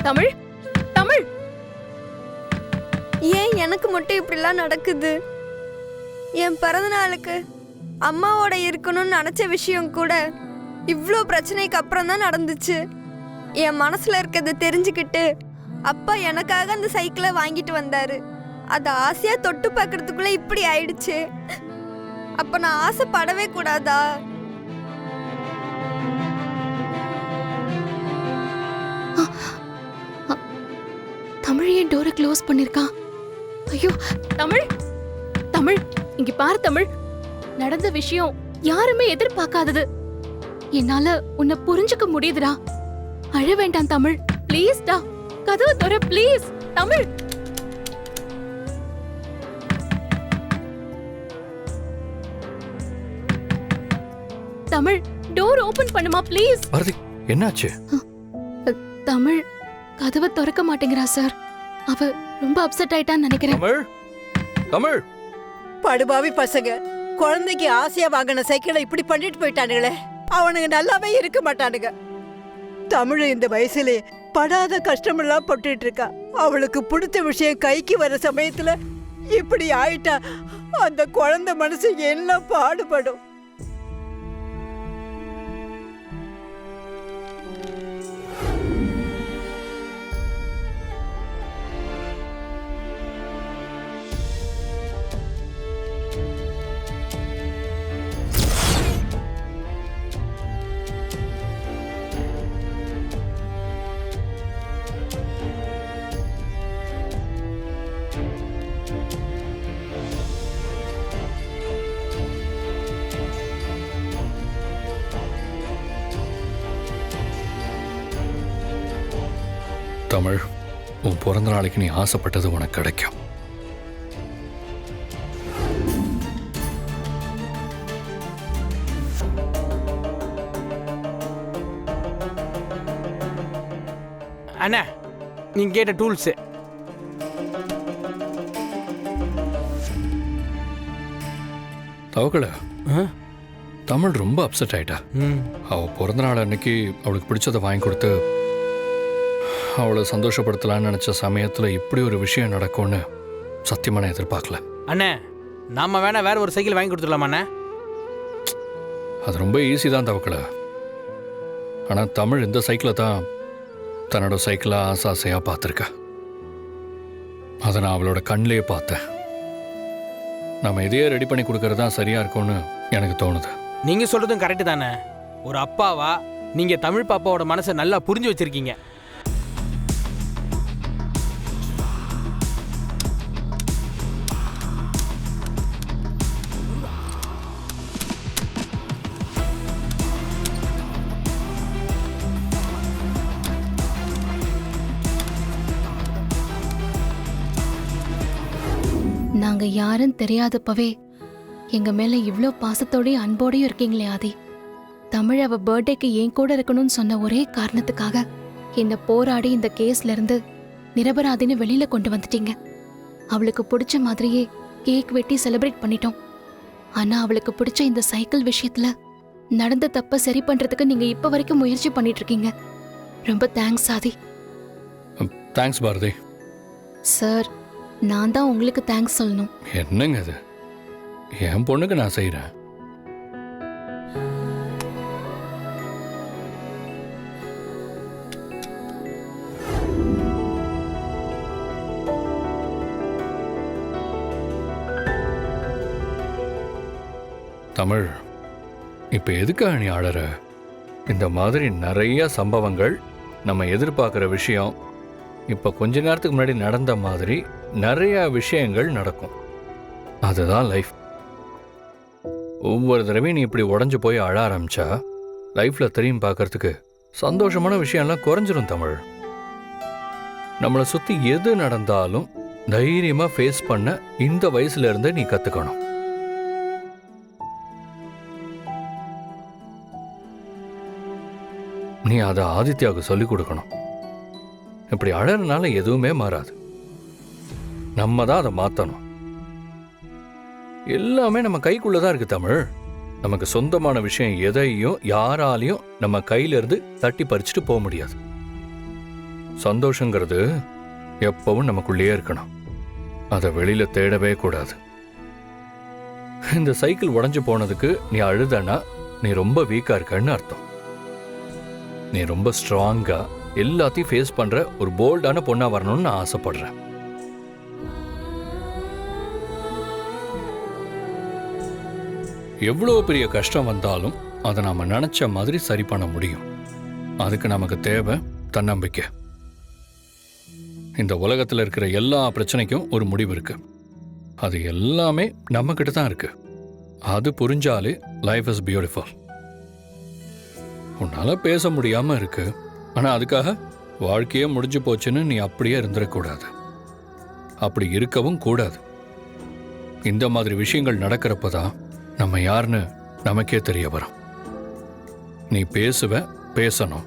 தமிழ் தமிழ், ஏன் எனக்கு மட்டும் இப்படிலாம் நடக்குது? என் பிறந்த நாளுக்கு அம்மாவோட இருக்கணும்னு நினைச்ச விஷயம் கூட இவ்வளோ பிரச்சனைக்கு அப்புறம் தான் நடந்துச்சு. என் மனசுல இருக்கிறத தெரிஞ்சுக்கிட்டு அப்பா எனக்காக அந்த சைக்கிளை வாங்கிட்டு வந்தாரு. அதை ஆசையா தொட்டு பார்க்கறதுக்குள்ள இப்படி ஆயிடுச்சு. அப்ப நான் ஆசைப்படவே கூடாதா? தமிழ் ஏன் டோரை க்ளோஸ் பண்ணிருக்கான்? ஐயோ தமிழ் தமிழ், இங்க பாரு தமிழ், நடந்த விஷயம் யாருமே எதிர்பார்க்காதது. என்னால உன்னை புரிஞ்சுக்க முடியுதுடா. அழ வேண்டாம் தமிழ், ப்ளீஸ் டா, கதவு தர please. Tamil Tamil, door open பண்ணுமா ப்ளீஸ். பாரதி, என்னாச்சு? தமிழ் கதவை திறக்க மாட்டேங்கிறா சார். அவ ரொம்ப அப்செட் ஆயிட்டான்னு நினைக்கிறேன். தமிழ் தமிழ், படுபாவி பசங்க குழந்தைக்கு ஆசையா வாங்கின சைக்கிளை இப்படி பண்ணிட்டு போயிட்டானுங்களே. அவனுங்க நல்லாவே இருக்க மாட்டானுங்க. தமிழ் இந்த வயசுல படாத கஷ்டமெல்லாம் பட்டுட்டு இருக்கா. அவளுக்கு பிடிச்ச விஷயம் கைக்கு வர சமயத்துல இப்படி ஆயிட்டா அந்த குழந்தை மனசு என்ன பாடுபடும். தமிழ், உன் பிறந்த நாளைக்கு நீ ஆசைப்பட்டது உனக்கு கிடைக்கும். அண்ணா, நீங்க கேட்ட டூல்ஸ். தவக்கல, தமிழ் ரொம்ப அப்செட் ஆயிட்டா. அவ பிறந்த நாள் அன்னைக்கு அவளுக்கு பிடிச்சதை வாங்கி கொடுத்து அவளை சந்தோஷப்படுத்தலான்னு நினைச்ச சமயத்துல இப்படி ஒரு விஷயம் நடக்கும்னு சத்தியமா நான் எதிர்பார்க்கல. அண்ணே, நாம வேணா வேற ஒரு சைக்கிள் வாங்கி கொடுத்துடலாமா? அது ரொம்ப ஈஸி தான் தவக்கல. ஆனா தமிழ் இந்த சைக்கிளை தான் தன்னோட சைக்கிளா ஆசையா பார்த்துருக்கா. அதை நான் அவளோட கண்ணிலேயே பார்த்தேன். நம்ம இதையே ரெடி பண்ணி கொடுக்கறது தான் சரியா இருக்கும்னு எனக்கு தோணுது. நீங்க சொல்றதும் கரெக்டு தானே. ஒரு அப்பாவா நீங்க தமிழ் பாப்பாவோட மனசை நல்லா புரிஞ்சு வச்சிருக்கீங்க. நாங்க யாருன்னு தெரியாதப்பவே எங்க மேல இவ்ளோ பாசத்தோடயும் அன்போடையும் இருக்கீங்களே ஆதி. தமிழ் அவ பர்த்டேக்கு என் கூட இருக்கணும்னு சொன்ன ஒரே காரணத்துக்காக என்ன போராடி இந்த கேஸ்ல இருந்து நிரபராதின்னு வெளியில கொண்டு வந்துட்டீங்க. அவளுக்கு பிடிச்ச மாதிரியே கேக் வெட்டி செலிப்ரேட் பண்ணிட்டோம். ஆனா அவளுக்கு பிடிச்ச இந்த சைக்கிள் விஷயத்துல நடந்த தப்ப சரி பண்றதுக்கு நீங்க இப்ப வரைக்கும் முயற்சி பண்ணிட்டு இருக்கீங்க. ரொம்ப தேங்க்ஸ் ஆதி. தேங்க்ஸ் பாரதி. சார், நான் தான் உங்களுக்கு தேங்க்ஸ் சொல்லணும். என்னங்க அது? என் பொண்ணுக்கு நான் செய்யறேன். தமிழ், இப்ப எதுக்காக நீ ஆளற? இந்த மாதிரி நிறைய சம்பவங்கள், நம்ம எதிர்பார்க்கிற விஷயம், இப்ப கொஞ்ச நேரத்துக்கு முன்னாடி நடந்த மாதிரி நிறைய விஷயங்கள் நடக்கும். அதுதான் லைஃப். ஒவ்வொரு தடவையும் நீ இப்படி உடஞ்சு போய் அழ ஆரம்பிச்சா லைஃப்ல திரும்பி பார்க்கறதுக்கு சந்தோஷமான விஷயம்லாம் குறைஞ்சிரும். தமிழ், நம்மளை சுத்தி எது நடந்தாலும் தைரியமா ஃபேஸ் பண்ண இந்த வயசுல இருந்தே நீ கத்துக்கணும். நீ அதை ஆதித்யாவுக்கு சொல்லிக் கொடுக்கணும். இப்படி அழறனால எதுவுமே மாறாது. நம்ம தான் அதை மாத்தணும். எல்லாமே நம்ம கைக்குள்ளதான் இருக்கு தமிழ். நமக்கு சொந்தமான விஷயம் எதையும் யாராலையும் நம்ம கையில இருந்து தட்டி பறிச்சுட்டு போக முடியாது. சந்தோஷங்கிறது எப்பவும் நமக்குள்ளேயே இருக்கணும். அதை வெளியில தேடவே கூடாது. இந்த சைக்கிள் உடைஞ்சு போனதுக்கு நீ அழுதனா நீ ரொம்ப வீக்கா இருக்கன்னு அர்த்தம். நீ ரொம்ப ஸ்ட்ராங்கா எல்லாத்தையும் ஃபேஸ் பண்ற ஒரு போல்டான பொண்ணா வரணும்னு நான் ஆசைப்படுறேன். எவ்வளோ பெரிய கஷ்டம் வந்தாலும் அதை நாம நினைச்ச மாதிரி சரி பண்ண முடியும். அதுக்கு நமக்கு தேவை தன்னம்பிக்கை. இந்த உலகத்தில் இருக்கிற எல்லா பிரச்சனைக்கும் ஒரு முடிவு இருக்கு. அது எல்லாமே நம்ம கிட்ட தான் இருக்கு. அது புரிஞ்சாலே லைஃப் இஸ் பியூட்டிஃபுல். உன்னால பேச முடியாம இருக்கு, ஆனா அதுக்காக வாழ்க்கையே முடிஞ்சு போச்சுன்னு நீ அப்படியே இருந்துடக்கூடாது. அப்படி இருக்கவும் கூடாது. இந்த மாதிரி விஷயங்கள் நடக்கிறப்பதான் நம்ம யாருன்னு நமக்கே தெரிய வரும். நீ பேசணும்.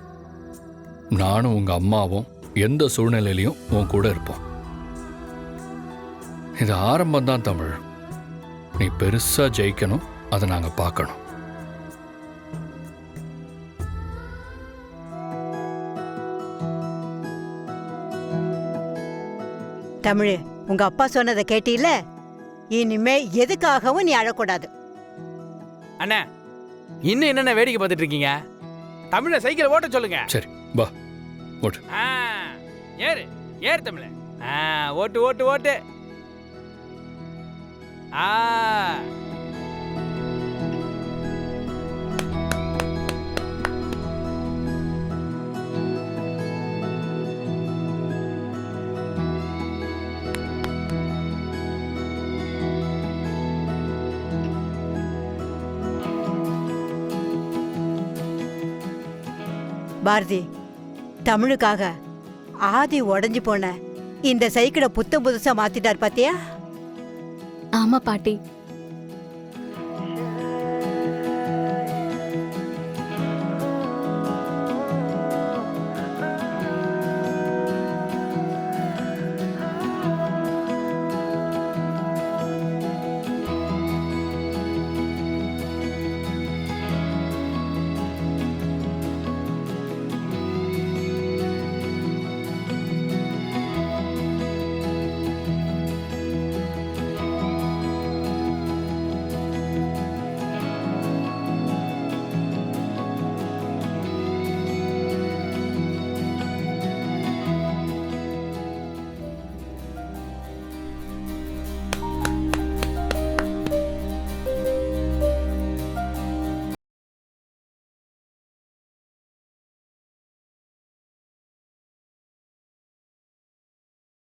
நானும் உங்க அம்மாவும் எந்த சூழ்நிலையிலையும் உன் கூட இருப்போம். இது ஆரம்பம்தான் தமிழ். நீ பெருசா ஜெயிக்கணும், அதை நாங்க பார்க்கணும். தமிழ், உங்க அப்பா சொன்னதை கேட்டீல்ல? இனிமே எதுக்காகவும் நீ அழக்கூடாது. அண்ணா, இன்னும் என்னென்ன வேடிக்கை பார்த்துட்டு இருக்கீங்க? தமிழை சைக்கிளை ஓட்ட சொல்லுங்க. சரி வா ஓட்டு. ஆ, ஏறு ஏறு தமிழ. ஆ, ஓட்டு ஓட்டு ஓட்டு. ஆ, பாரதி, தமிழுக்காக ஆதி உடைஞ்சு போன இந்த சைக்கிளை புத்தம் புதுசா மாத்திட்டார் பாத்தியா? ஆமா பாட்டி,